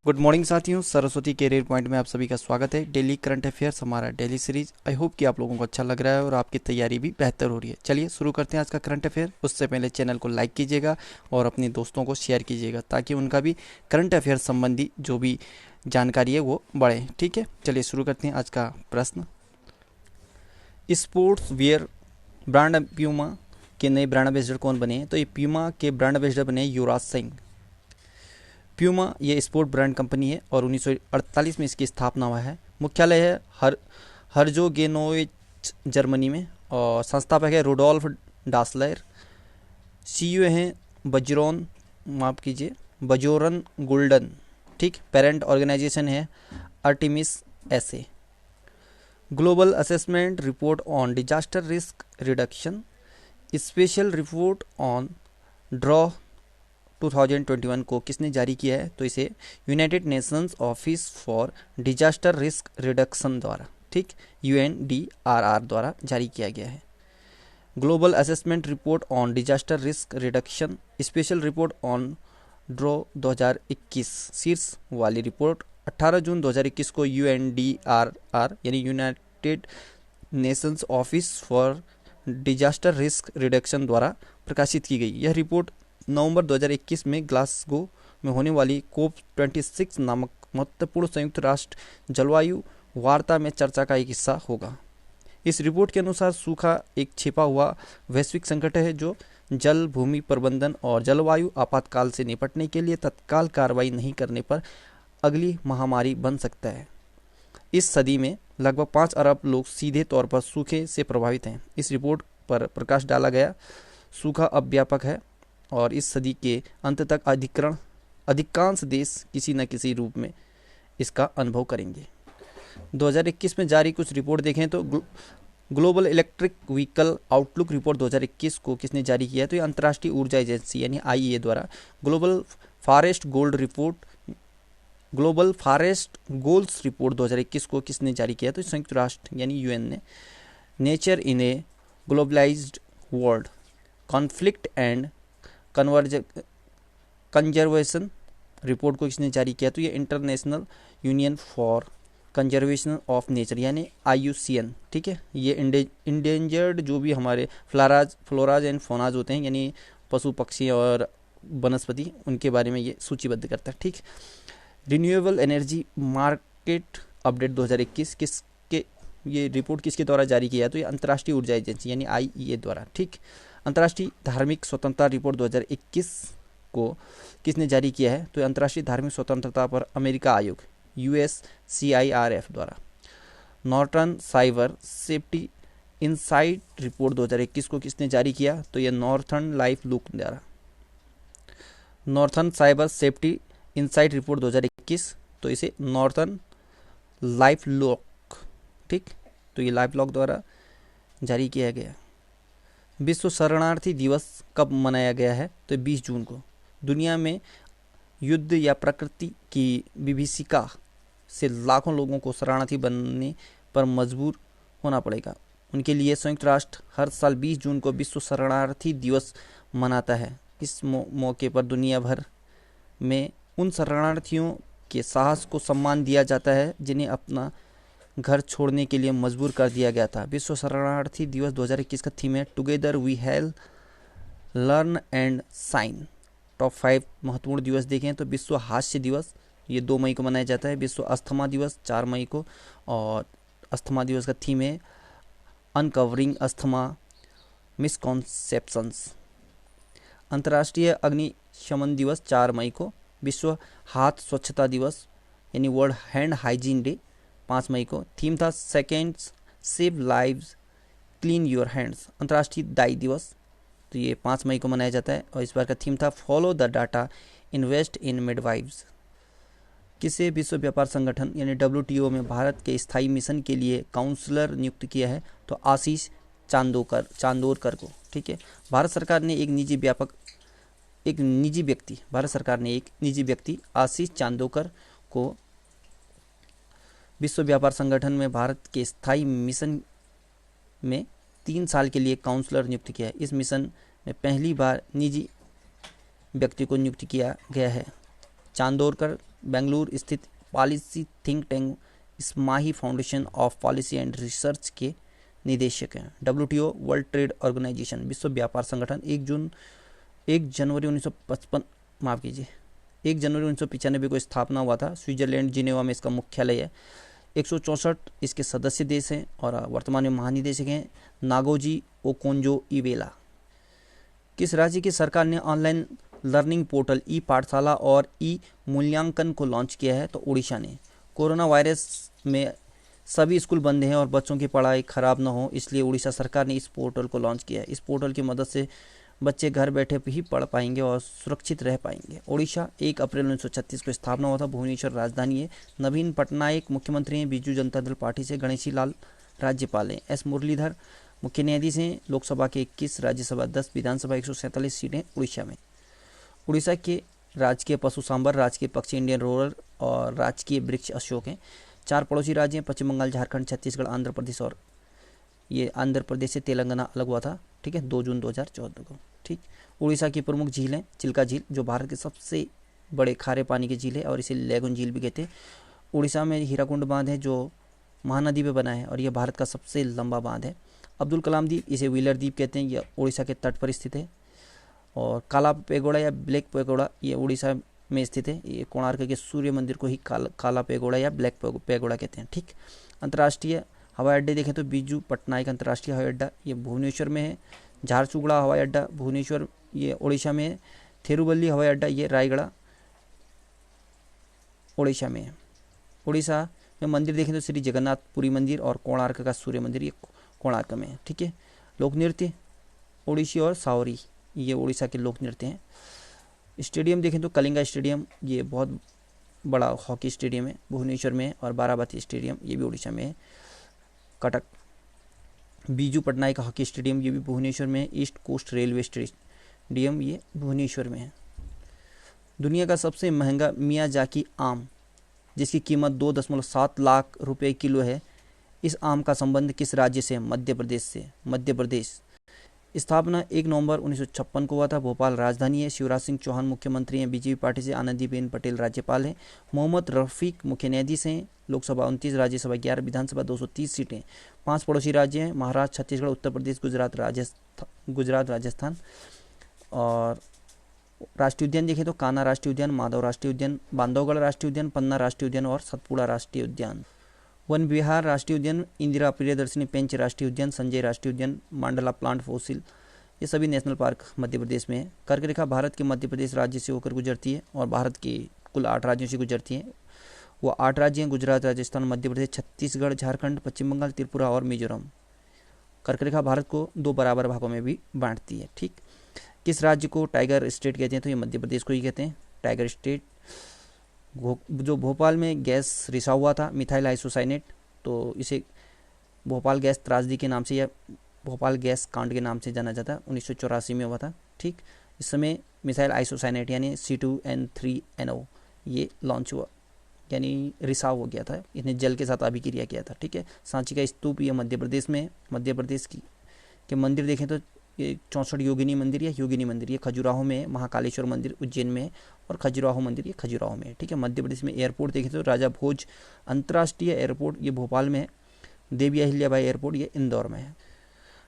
Good morning साथियों, Saraswati career point में आप सभी का स्वागत है। डेली करंट अफेयर्स हमारा डेली सीरीज। आई होप कि आप लोगों को अच्छा लग रहा है और आपकी तैयारी भी बेहतर हो रही है। चलिए शुरू करते हैं आज का करंट अफेयर। उससे पहले चैनल को लाइक कीजिएगा और अपने दोस्तों को शेयर कीजिएगा ताकि उनका भी करंट अफेयर संबंधी जो भी जानकारी है वो बढ़े। ठीक है, चलिए शुरू करते हैं आज का प्रश्न। स्पोर्ट्स वियर ब्रांड प्यूमा के नए ब्रांड एम्बेसडर कौन बने हैं? तो ये प्यूमा के ब्रांड एम्बेसडर बने युवराज सिंह। प्यूमा ये स्पोर्ट ब्रांड कंपनी है और 1948 में इसकी स्थापना हुआ है। मुख्यालय है हर्जोगेनोविच जर्मनी में और संस्थापक है रुडोल्फ डासलर। सीईओ हैं बजोरन गोल्डन। ठीक, पेरेंट ऑर्गेनाइजेशन है Artemis essay. Global assessment report on disaster risk reduction, special report on draw 2021 को किसने जारी किया है? तो इसे United Nations office for disaster risk reduction द्वारा, ठीक, UNDRR द्वारा जारी किया गया है। Global assessment report on disaster risk reduction, special report on draw 2021 शीर्ष वाली रिपोर्ट 18 जून 2021 को UNDRR यानी United Nations office for disaster risk reduction द्वारा प्रकाशित की गई। यह रिपोर्ट नवंबर 2021 में ग्लासगो में होने वाली COP26 नामक महत्वपूर्ण संयुक्त राष्ट्र जलवायु वार्ता में चर्चा का एक हिस्सा होगा। इस रिपोर्ट के अनुसार सूखा एक छिपा हुआ वैश्विक संकट है जो जल भूमि प्रबंधन और जलवायु आपातकाल से निपटने के लिए तत्काल कार्रवाई नहीं करने पर अगली महामारी बन सकता है। इस सदी में लगभग 5 अरब लोग सीधे तौर पर सूखे से प्रभावित हैं। इस रिपोर्ट पर प्रकाश डाला गया सूखा अब व्यापक है और इस सदी के अंत तक अधिकांश देश किसी न किसी रूप में इसका अनुभव करेंगे। 2021 में जारी कुछ रिपोर्ट देखें तो global electric vehicle outlook report 2021 को किसने जारी किया है? तो ये अंतर्राष्ट्रीय ऊर्जा एजेंसी यानी IEA द्वारा। ग्लोबल फॉरेस्ट गोल्स रिपोर्ट 2021 को किसने जारी किया? तो संयुक्त राष्ट्र यानी UN ने। Nature in A globalised world, conflict and conservation report को किसने जारी किया? तो ये international union for conservation of nature यानी IUCN। ठीक है, ये इंडेंजर्ड जो भी हमारे फ्लोराज एंड फोनाज होते हैं यानी पशु पक्षी और वनस्पति, उनके बारे में ये सूचीबद्ध करता है। ठीक, रिन्यूएबल एनर्जी मार्केट अपडेट 2021 ये रिपोर्ट किसके द्वारा जारी किया? तो ये अंतर्राष्ट्रीय ऊर्जा एजेंसी यानी IEA द्वारा। ठीक, अंतर्राष्ट्रीय धार्मिक स्वतंत्रता रिपोर्ट 2021 को किसने जारी किया है? तो अंतर्राष्ट्रीय धार्मिक स्वतंत्रता पर अमेरिका आयोग USCIRF द्वारा। Northern cyber safety insight report 2021 को किसने जारी किया? तो यह नॉर्थर्न लाइफ लुक द्वारा। Northern cyber safety insight report 2021, तो इसे नॉर्थर्न लाइफ लॉक, ठीक, तो ये लाइफ लॉक द्वारा जारी किया गया। विश्व शरणार्थी दिवस कब मनाया गया है? तो 20 जून को। दुनिया में युद्ध या प्रकृति की विभीषिका से लाखों लोगों को शरणार्थी बनने पर मजबूर होना पड़ेगा। उनके लिए संयुक्त राष्ट्र हर साल 20 जून को विश्व शरणार्थी दिवस मनाता है। इस मौके पर दुनिया भर में उन शरणार्थियों के साहस को सम्मान दिया जाता है जिन्हें अपना घर छोड़ने के लिए मजबूर कर दिया गया था। विश्व शरणार्थी दिवस 2021 का थीम है together we heal learn and shine. Top 5 महत्वपूर्ण दिवस देखें तो विश्व हास्य दिवस, ये 2 मई को मनाया जाता है। विश्व अस्थमा दिवस 4 मई को, और अस्थमा दिवस का थीम है अनकवरिंग अस्थमा मिसकॉन्सेप्शंस। अंतर्राष्ट्रीय अग्निशमन दिवस 4 मई को। विश्व हाथ स्वच्छता दिवस यानी वर्ल्ड हैंड हाइजीन डे 5 मई को। थीम था seconds save lives clean your hands. अंतर्राष्ट्रीय दाई दिवस, तो ये 5 मई को मनाया जाता है और इस बार का थीम था follow the data invest in midwives. किसे विश्व व्यापार संगठन यानी WTO में भारत के स्थायी मिशन के लिए काउंसलर नियुक्त किया है? तो आशीष चांदोरकर को। ठीक है, भारत सरकार ने एक निजी व्यक्ति आशीष चांदोरकर को विश्व व्यापार संगठन में भारत के स्थायी मिशन में 3 साल के लिए काउंसलर नियुक्त किया है। इस मिशन में पहली बार निजी व्यक्ति को नियुक्त किया गया है। चांदोरकर बेंगलुरु स्थित policy think tank Smahi foundation of policy and research के निदेशक हैं। WTO वर्ल्ड ट्रेड ऑर्गेनाइजेशन विश्व व्यापार संगठन 1 जनवरी 1955 माफ कीजिए 1 जनवरी 1995 को स्थापना हुआ था। स्विट्जरलैंड जिनेवा में इसका मुख्यालय है। 164 इसके सदस्य देश हैं और वर्तमान में महानिदेशक हैं नागोजी ओकोंजो इवेला। किस राज्य की सरकार ने ऑनलाइन लर्निंग पोर्टल ई पाठशाला और ई मूल्यांकन को लॉन्च किया है? तो उड़ीसा ने। कोरोना वायरस में सभी स्कूल बंद हैं और बच्चों की पढ़ाई खराब न हो, इसलिए उड़ीसा सरकार ने इस पोर्टल को लॉन्च किया है। इस पोर्टल की मदद से बच्चे घर बैठे ही पढ़ पाएंगे और सुरक्षित रह पाएंगे। उड़ीसा 1 अप्रैल 1936 को स्थापना हुआ था। भुवनेश्वर राजधानी है। नवीन पटनायक मुख्यमंत्री हैं। बीजू जनता दल पार्टी से। गणेशी लाल राज्यपाल हैं। एस मुरलीधर मुख्य न्यायाधीश हैं। लोकसभा के 21, राज्यसभा 10, विधानसभा 147 सीटें उड़ीसा में। उड़ीसा के राजकीय पशु सांबर, राजकीय पक्षी इंडियन रोरर और राजकीय वृक्ष अशोक हैं। 4 पड़ोसी राज्य हैं पश्चिम बंगाल, झारखंड, छत्तीसगढ़, आंध्र प्रदेश और ये आंध्र प्रदेश से तेलंगाना अलग हुआ था। ठीक है, 2 जून 2014 को। ठीक। उड़ीसा की प्रमुख झील है चिल्का झील, जो भारत के सबसे बड़े खारे पानी की झील है और इसे लेगुन झील भी कहते हैं। उड़ीसा में हीराकुंड बांध है जो महानदी पे बना है और यह भारत का सबसे लंबा बांध है। अब्दुल कलाम द्वीप, इसे व्हीलर द्वीप कहते हैं, यह उड़ीसा के तट पर स्थित है। और काला पेगोड़ा या ब्लैक पेगोड़ा ये उड़ीसा में स्थित है। ये कोणार्क के सूर्य मंदिर को ही काला पेगोड़ा या ब्लैक पेगोड़ा कहते हैं। ठीक। अंतर्राष्ट्रीय हवाई अड्डे देखें तो बीजू पटनायक अंतर्राष्ट्रीय हवाई अड्डा ये भुवनेश्वर में है। झारसुगुड़ा हवाई अड्डा भुवनेश्वर ये उड़ीसा में है। थिरुवल्ली हवाई अड्डा ये रायगढ़ उड़ीसा में है। उड़ीसा में मंदिर देखें तो श्री जगन्नाथ पुरी मंदिर और कोणार्क का सूर्य मंदिर ये कोणार्क में है। ठीक है। लोक नृत्य ओडिसी और सावरी ये उड़ीसा के लोक नृत्य हैं। स्टेडियम देखें तो कलिंगा स्टेडियम ये बहुत बड़ा हॉकी स्टेडियम है, भुवनेश्वर में है। और बाराबती स्टेडियम ये भी उड़ीसा में है। कटक बीजू पटनायक हॉकी स्टेडियम ये भी भुवनेश्वर में है। ईस्ट कोस्ट रेलवे स्टेडियम ये भुवनेश्वर में है। दुनिया का सबसे महंगा मियाजाकी आम जिसकी कीमत 2.7 लाख रुपए किलो है, इस आम का संबंध किस राज्य से? मध्य प्रदेश से। मध्य प्रदेश। स्थापना 1 नवंबर 1956 को हुआ था। भोपाल राजधानी है। शिवराज सिंह चौहान मुख्यमंत्री हैं बीजेपी पार्टी से। आनंदीबेन पटेल राज्यपाल हैं। मोहम्मद रफीक मुख्य न्यायाधीश हैं। लोकसभा 29, राज्यसभा 11, विधानसभा 230 सीटें। 5 पड़ोसी राज्य हैं महाराष्ट्र, छत्तीसगढ़, उत्तर प्रदेश, गुजरात, राजस्थान। और राष्ट्रीय उद्यान देखें तो कान्हा राष्ट्रीय उद्यान, माधव राष्ट्रीय उद्यान, बांधवगढ़ राष्ट्रीय उद्यान, पन्ना राष्ट्रीय उद्यान और सतपुड़ा राष्ट्रीय उद्यान। वन विहार राष्ट्रीय उद्यान, इंदिरा प्रियदर्शनी पेंच राष्ट्रीय उद्यान, संजय राष्ट्रीय उद्यान, मांडला प्लांट फॉसिल ये सभी नेशनल पार्क मध्य प्रदेश में है। कर्क रेखा भारत के मध्य प्रदेश राज्य से होकर गुजरती है और भारत के कुल 8 राज्यों से गुजरती है। वो 8 राज्य हैं गुजरात, राजस्थान, मध्य प्रदेश, छत्तीसगढ़, झारखंड, पश्चिम बंगाल, त्रिपुरा और मिजोरम। कर्क रेखा भारत को 2 बराबर भागों में भी बांटती है। ठीक। किस राज्य को टाइगर स्टेट कहते हैं? तो ये मध्य प्रदेश को ही कहते हैं टाइगर स्टेट। जो भोपाल में गैस रिसा हुआ था मिथाइल आइसोसाइनेट, तो इसे भोपाल गैस त्रासदी के नाम से या भोपाल गैस कांड के नाम से जाना जाता है। 1984 में हुआ था। ठीक। इस समय मिथाइल आइसोसाइनेट यानी C2N3NO ये लॉन्च हुआ यानी रिसाव हो गया था। इसने जल के साथ अभिक्रिया किया था। ठीक है। सांची का स्तूप ये मध्य प्रदेश में है। मध्य प्रदेश के मंदिर देखें तो ये 64 योगिनी मंदिर या योगिनी मंदिर ये खजुराहो में है। महाकालेश्वर मंदिर उज्जैन में है और खजुराहो मंदिर ये खजुराहो में है। ठीक है। मध्य प्रदेश में एयरपोर्ट देखें तो राजा भोज अंतर्राष्ट्रीय एयरपोर्ट ये भोपाल में है। देवी अहिल्याबाई एयरपोर्ट ये इंदौर में है।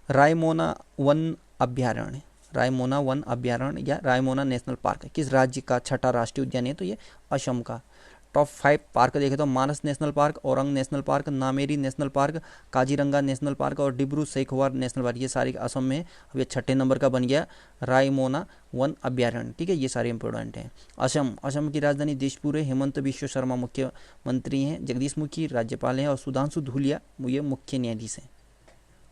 रायमोना वन अभ्यारण्य, रायमोना वन अभ्यारण्य या रायमोना नेशनल पार्क किस राज्य का 6ठा राष्ट्रीय उद्यान है? तो ये असम का। टॉप 5 पार्क देखें तो Manas national park, Orang national park, Nameri national park, Kaziranga national park और डिब्रू सैखोवा नेशनल पार्क ये सारे असम में है। अब ये 6ठे नंबर का बन गया रायमोना वन अभ्यारण्य। ठीक है। ये सारे इंपॉर्टेंट हैं। असम की राजधानी दिसपुर है। हेमंत बिश्व शर्मा मुख्यमंत्री हैं। जगदीश मुखी राज्यपाल हैं और सुधांशु धूलिया ये मुख्य न्यायाधीश हैं।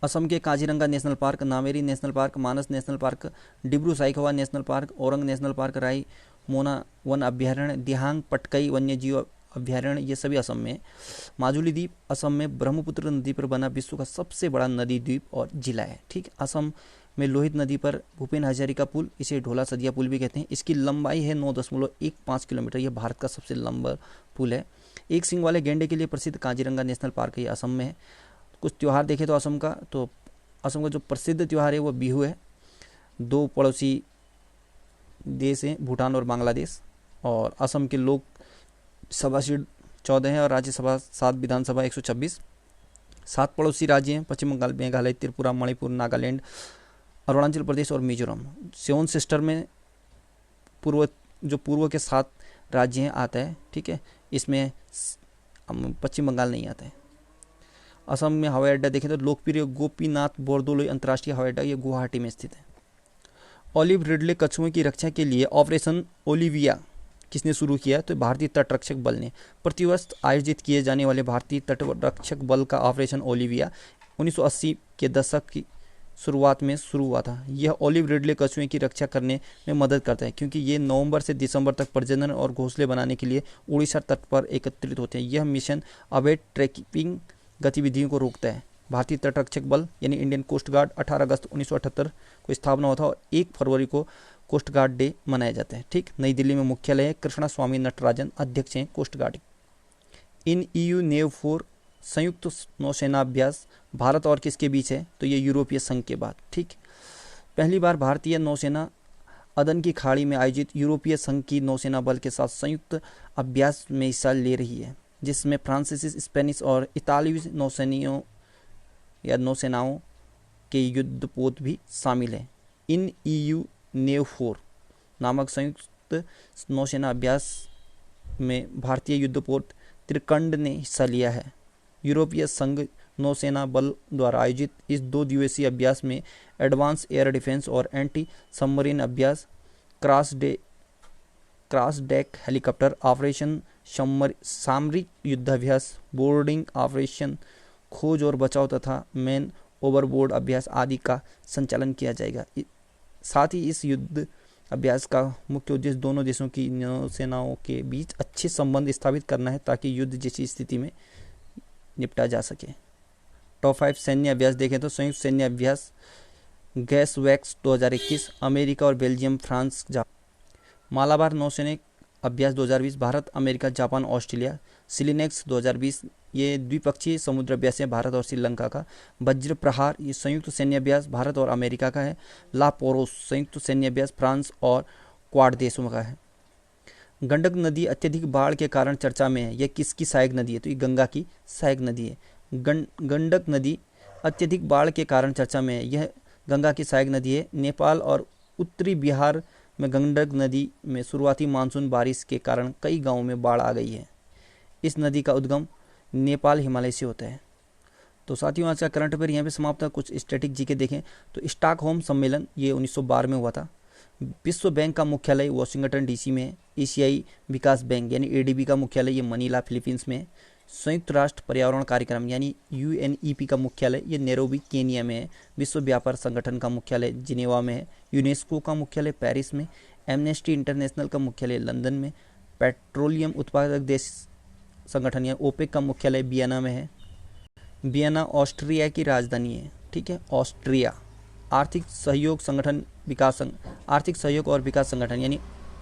असम के Kaziranga national park, Nameri national park, Manas national park, Dibru Saikhowa national park, Orang national park, Raimona वन अभ्यारण्य, दिहांग पटकई वन्यजीव अभ्यारण्य ये सभी असम में। माजुली द्वीप असम में ब्रह्मपुत्र नदी पर बना विश्व का सबसे बड़ा नदी द्वीप और जिला है। ठीक। असम में लोहित नदी पर भूपेन हजारिका पुल, इसे ढोला सदिया पुल भी कहते हैं। इसकी लंबाई है 9.15 किलोमीटर। यह भारत का सबसे लंबा पुल है। एक सिंग वाले गेंडे के लिए प्रसिद्ध काजीरंगा नेशनल पार्क ये असम में है। कुछ त्यौहार देखें तो असम का जो प्रसिद्ध त्यौहार है वो बिहू है। 2 पड़ोसी देश हैं भूटान और बांग्लादेश। और असम के लोक सभा सीट 14 है और राज्यसभा 7, विधानसभा 126। 7 पड़ोसी राज्य हैं, पश्चिम बंगाल, मेघालय, त्रिपुरा, मणिपुर, नागालैंड, अरुणाचल प्रदेश और मिजोरम। 7 सिस्टर में पूर्व के 7 राज्य हैं आता है, ठीक है। इसमें पश्चिम बंगाल नहीं आता है। असम में हवाई अड्डा देखें तो लोकप्रिय गोपीनाथ बोरदोलोई अंतर्राष्ट्रीय हवाई अड्डा ये गुवाहाटी में स्थित है। ऑलिव रिडले कछुओं की रक्षा के लिए ऑपरेशन ओलिविया किसने शुरू किया? तो भारतीय तटरक्षक बल ने। प्रतिवर्ष आयोजित किए जाने वाले भारतीय तटरक्षक बल का ऑपरेशन ओलिविया 1980 के दशक की शुरुआत में शुरू हुआ था। यह ऑलिव रिडले कछुए की रक्षा करने में मदद करता है क्योंकि ये नवंबर से दिसंबर तक प्रजनन और घोंसले बनाने के लिए उड़ीसा तट पर एकत्रित होते हैं। यह मिशन अवैध ट्रैकिंग गतिविधियों को रोकता है। भारतीय तटरक्षक बल यानी इंडियन कोस्ट गार्ड 18 अगस्त 1978 को स्थापना हुआ था और 1 फरवरी को कोस्ट गार्ड डे मनाया जाता है, ठीक। नई दिल्ली में मुख्यालय है। कृष्णा स्वामी नटराजन अध्यक्ष हैं कोस्ट गार्ड। इन EU नेव 4 संयुक्त नौसेना अभ्यास भारत और किसके बीच है? तो ये यूरोपीय संघ के बाद, ठीक। पहली बार भारतीय नौसेना अदन की खाड़ी में आयोजित यूरोपीय संघ की नौसेना बल के साथ संयुक्त अभ्यास में हिस्सा ले रही है, जिसमें फ्रांसीसी, स्पेनिश और इतालवी नौसेनाओं के युद्धपोत भी शामिल हैं। इन EU नेव 4 नामक संयुक्त नौसेना अभ्यास में भारतीय युद्धपोत त्रिकंड ने हिस्सा लिया है। यूरोपीय संघ नौसेना बल द्वारा आयोजित इस 2 दिवसीय अभ्यास में एडवांस एयर डिफेंस और एंटी सबमरीन अभ्यास, क्रॉस डेक हेलीकॉप्टर ऑपरेशन, सामरिक युद्धाभ्यास, बोर्डिंग ऑपरेशन, खोज और बचाव तथा मैन ओवरबोर्ड अभ्यास आदि का संचालन किया जाएगा। साथ ही इस युद्ध अभ्यास का मुख्य उद्देश्य दोनों देशों की नौसेनाओं के बीच अच्छे संबंध स्थापित करना है ताकि युद्ध जैसी स्थिति में निपटा जा सके। टॉप 5 सैन्य अभ्यास देखें तो संयुक्त सैन्य अभ्यास गैस वैक्स 2021, अमेरिका और बेल्जियम, फ्रांस, जापान। मालाबार नौसैनिक अभ्यास 2020, भारत, अमेरिका, जापान, ऑस्ट्रेलिया। सिलिनेक्स 2020 ये द्विपक्षीय समुद्र अभ्यास है भारत और श्रीलंका का। वज्र प्रहार ये संयुक्त सैन्य अभ्यास भारत और अमेरिका का है। ला पोरोस संयुक्त सैन्य अभ्यास फ्रांस और क्वाड देशों का है। गंडक नदी अत्यधिक बाढ़ के कारण चर्चा में है। यह किसकी सहायक नदी है? तो ये गंगा की सहायक नदी है। गंडक नदी अत्यधिक बाढ़ के कारण चर्चा में है। यह गंगा की सहायक नदी है। नेपाल और उत्तरी बिहार में गंडक नदी में शुरुआती मानसून बारिश के कारण कई गांवों में बाढ़ आ गई है। इस नदी का उद्गम नेपाल हिमालय से होता है। तो साथियों आज का करंट अफेयर यहाँ पे समाप्त है। कुछ स्टैटिक जीके देखें तो स्टॉकहोम सम्मेलन ये 1912 में हुआ था। विश्व बैंक का मुख्यालय वाशिंगटन DC में है। एशियाई विकास बैंक यानी ADB का मुख्यालय ये मनीला फिलीपींस में है। संयुक्त राष्ट्र पर्यावरण कार्यक्रम यानी UNEP का मुख्यालय ये नैरोबी केनिया में है। विश्व व्यापार संगठन का मुख्यालय जिनेवा में है। यूनेस्को का मुख्यालय पेरिस में। एमनेस्टी इंटरनेशनल का मुख्यालय लंदन में। पेट्रोलियम उत्पादक देश संगठन या OPEC का मुख्यालय वियना में है। वियना ऑस्ट्रिया की राजधानी है, ठीक है, ऑस्ट्रिया। आर्थिक सहयोग और विकास संगठन यानी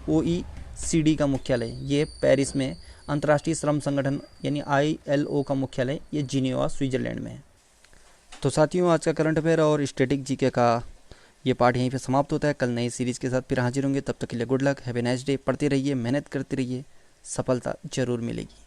OECD का मुख्यालय ये पेरिस में। अंतर्राष्ट्रीय श्रम संगठन यानी ILO का मुख्यालय ये जिनेवा स्विट्जरलैंड में है। तो साथियों आज का करंट अफेयर और स्टैटिक जीके का ये पार्ट यहीं पे समाप्त होता है। कल नई सीरीज के साथ फिर हाजिर होंगे। तब तक के लिए good luck, have a nice day. पढ़ते रहिए, मेहनत करते रहिए, सफलता जरूर मिलेगी।